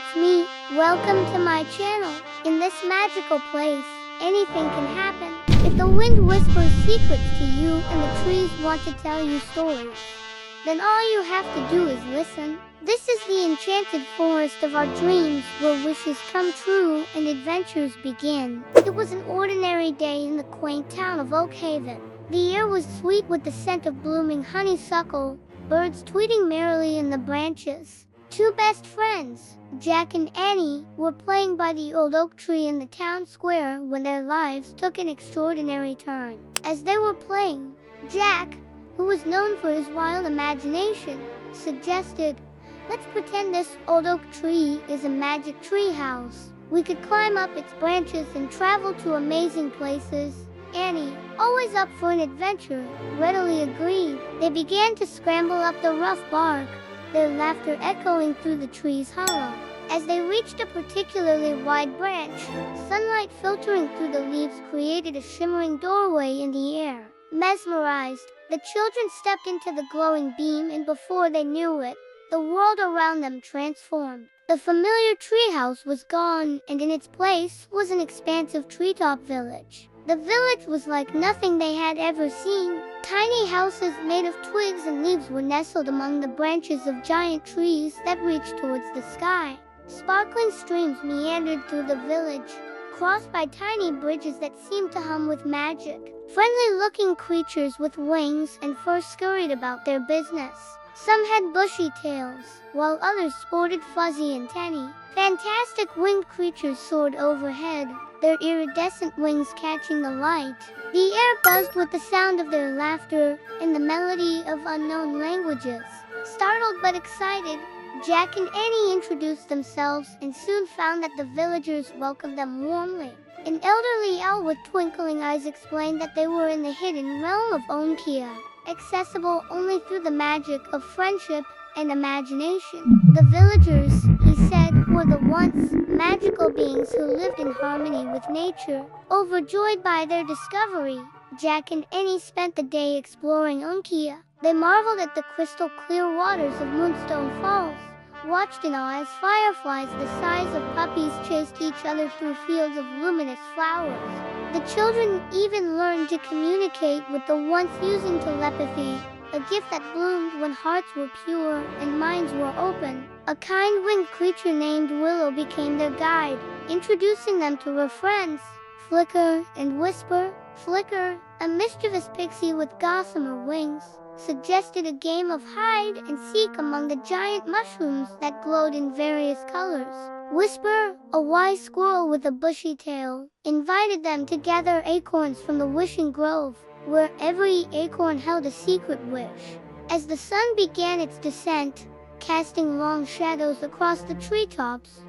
it's me. Welcome to my channel. In this magical place, anything can happen. If the wind whispers secrets to you and the trees want to tell you stories, then all you have to do is listen. This is the enchanted forest of our dreams, where wishes come true and adventures begin. It was an ordinary day in the quaint town of Oak Haven. The air was sweet with the scent of blooming honeysuckle, birds tweeting merrily in the branches. Two best friends, Jack and Annie, were playing by the old oak tree in the town square when their lives took an extraordinary turn. As they were playing, Jack, who was known for his wild imagination, suggested, "Let's pretend this old oak tree is a magic treehouse. We could climb up its branches and travel to amazing places." Annie, always up for an adventure, readily agreed. They began to scramble up the rough bark, their laughter echoing through the tree's hollow. As they reached a particularly wide branch, sunlight filtering through the leaves created a shimmering doorway in the air. Mesmerized, the children stepped into the glowing beam, and before they knew it, the world around them transformed. The familiar treehouse was gone, and in its place was an expansive treetop village. The village was like nothing they had ever seen. Tiny houses made of twigs and leaves were nestled among the branches of giant trees that reached towards the sky. Sparkling streams meandered through the village, crossed by tiny bridges that seemed to hum with magic. Friendly-looking creatures with wings and fur scurried about their business. Some had bushy tails, while others sported fuzzy antennae. Fantastic winged creatures soared overhead, their iridescent wings catching the light. The air buzzed with the sound of their laughter and the melody of unknown languages. Startled but excited, Jack and Annie introduced themselves and soon found that the villagers welcomed them warmly. An elderly owl with twinkling eyes explained that they were in the hidden realm of Onkia, accessible only through the magic of friendship and imagination. The villagers, he said, were the once magical beings who lived in harmony with nature. Overjoyed by their discovery, Jack and Annie spent the day exploring Onkia. They marveled at the crystal-clear waters of Moonstone Falls, watched in awe as fireflies the size of puppies chased each other through fields of luminous flowers. The children even learned to communicate with the once using telepathy, a gift that bloomed when hearts were pure and minds were open. A kind winged creature named Willow became their guide, introducing them to her friends, Flicker and Whisper. Flicker, a mischievous pixie with gossamer wings, suggested a game of hide and seek among the giant mushrooms that glowed in various colors. Whisper, a wise squirrel with a bushy tail, invited them to gather acorns from the wishing grove, where every acorn held a secret wish. As the sun began its descent, casting long shadows across the treetops,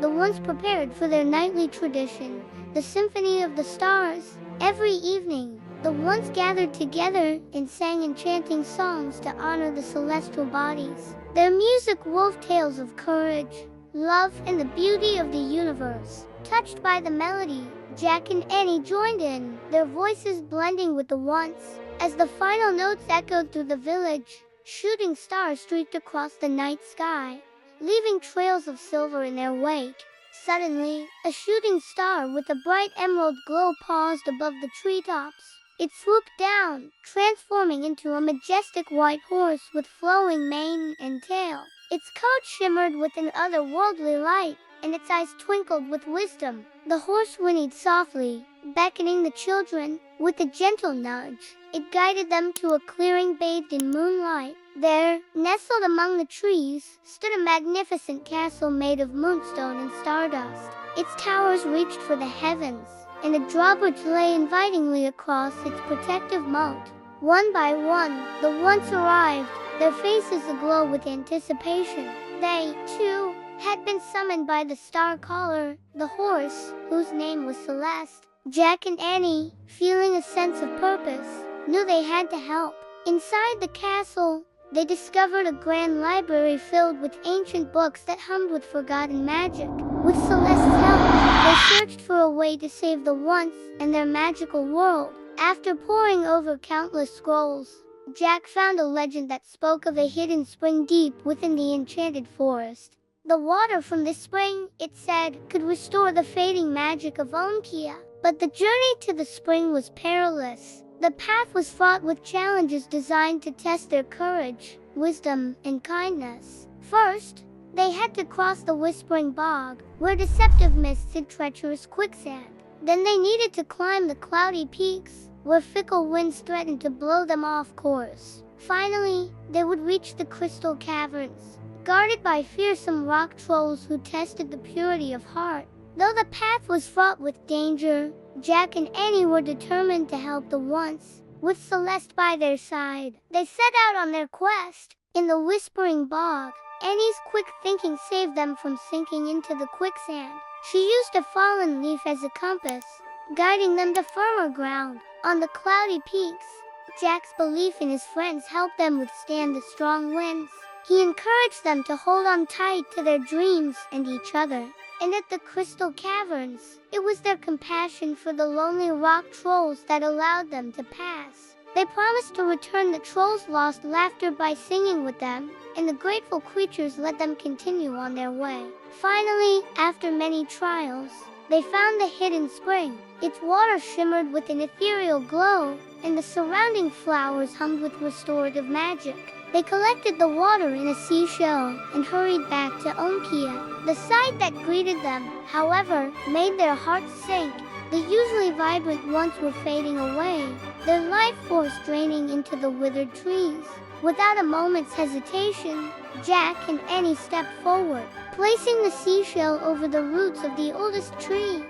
the ones prepared for their nightly tradition, the Symphony of the Stars. Every evening, the ones gathered together and sang enchanting songs to honor the celestial bodies. Their music wove tales of courage, love, and the beauty of the universe. Touched by the melody, Jack and Annie joined in, their voices blending with the once. As the final notes echoed through the village, shooting stars streaked across the night sky, leaving trails of silver in their wake. Suddenly, a shooting star with a bright emerald glow paused above the treetops. It swooped down, transforming into a majestic white horse with flowing mane and tail. Its coat shimmered with an otherworldly light, and its eyes twinkled with wisdom. The horse whinnied softly, beckoning the children. With a gentle nudge, it guided them to a clearing bathed in moonlight. There, nestled among the trees, stood a magnificent castle made of moonstone and stardust. Its towers reached for the heavens, and a drawbridge lay invitingly across its protective moat. One by one, the once arrived, their faces aglow with anticipation. They, too, had been summoned by the star caller, the horse, whose name was Celeste. Jack and Annie, feeling a sense of purpose, knew they had to help. Inside the castle, they discovered a grand library filled with ancient books that hummed with forgotten magic. With Celeste's help, they searched for a way to save the once and their magical world. After poring over countless scrolls, Jack found a legend that spoke of a hidden spring deep within the enchanted forest. The water from the spring, it said, could restore the fading magic of Onkia. But the journey to the spring was perilous. The path was fraught with challenges designed to test their courage, wisdom, and kindness. First, they had to cross the Whispering Bog, where deceptive mists hid treacherous quicksand. Then they needed to climb the cloudy peaks, where fickle winds threatened to blow them off course. Finally, they would reach the crystal caverns, guarded by fearsome rock trolls who tested the purity of heart. Though the path was fraught with danger, Jack and Annie were determined to help the once, with Celeste by their side. They set out on their quest. In the Whispering Bog, Annie's quick thinking saved them from sinking into the quicksand. She used a fallen leaf as a compass, guiding them to firmer ground. On the cloudy peaks, Jack's belief in his friends helped them withstand the strong winds. He encouraged them to hold on tight to their dreams and each other. And at the crystal caverns, it was their compassion for the lonely rock trolls that allowed them to pass. They promised to return the trolls' lost laughter by singing with them, and the grateful creatures let them continue on their way. Finally, after many trials, they found the hidden spring. Its water shimmered with an ethereal glow, and the surrounding flowers hummed with restorative magic. They collected the water in a seashell and hurried back to Onkia. The sight that greeted them, however, made their hearts sink. The usually vibrant ones were fading away, their life force draining into the withered trees. Without a moment's hesitation, Jack and Annie stepped forward, placing the seashell over the roots of the oldest tree.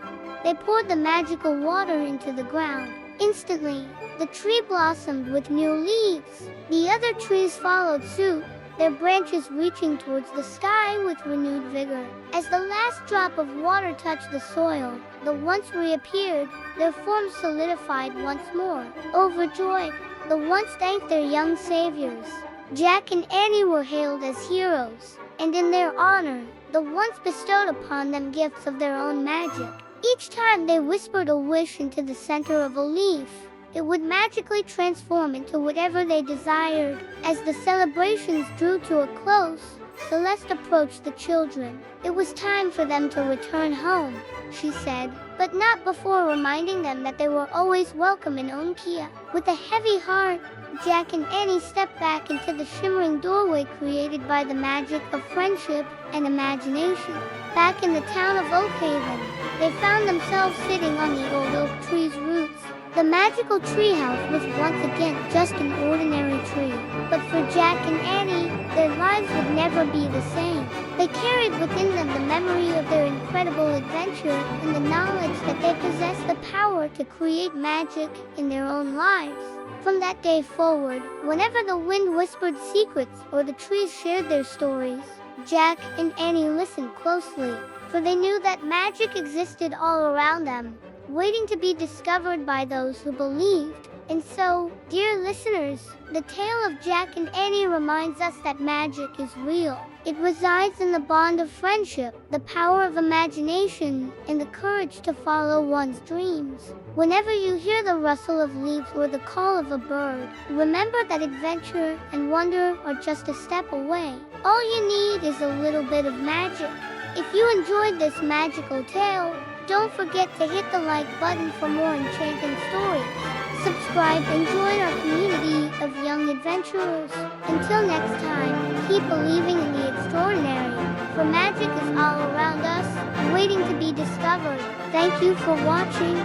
They poured the magical water into the ground. Instantly, the tree blossomed with new leaves. The other trees followed suit, their branches reaching towards the sky with renewed vigor. As the last drop of water touched the soil, the once reappeared, their forms solidified once more. Overjoyed, the once thanked their young saviors. Jack and Annie were hailed as heroes, and in their honor, the once bestowed upon them gifts of their own magic. Each time they whispered a wish into the center of a leaf, it would magically transform into whatever they desired. As the celebrations drew to a close, Celeste approached the children. It was time for them to return home, she said, but not before reminding them that they were always welcome in Onkia. With a heavy heart, Jack and Annie stepped back into the shimmering doorway created by the magic of friendship and imagination. Back in the town of Oakhaven, they found themselves sitting on the old oak tree's roots. The magical treehouse was once again just an ordinary tree, but for Jack and Annie, their lives would never be the same. They carried within them the memory of their incredible adventure and the knowledge that they possessed the power to create magic in their own lives. From that day forward, whenever the wind whispered secrets or the trees shared their stories, Jack and Annie listened closely, for they knew that magic existed all around them, waiting to be discovered by those who believed. And so, dear listeners, the tale of Jack and Annie reminds us that magic is real. It resides in the bond of friendship, the power of imagination, and the courage to follow one's dreams. Whenever you hear the rustle of leaves or the call of a bird, remember that adventure and wonder are just a step away. All you need is a little bit of magic. If you enjoyed this magical tale, don't forget to hit the like button for more enchanting stories. Subscribe and join our community of young adventurers. Until next time, keep believing in the extraordinary, for magic is all around us, waiting to be discovered. Thank you for watching.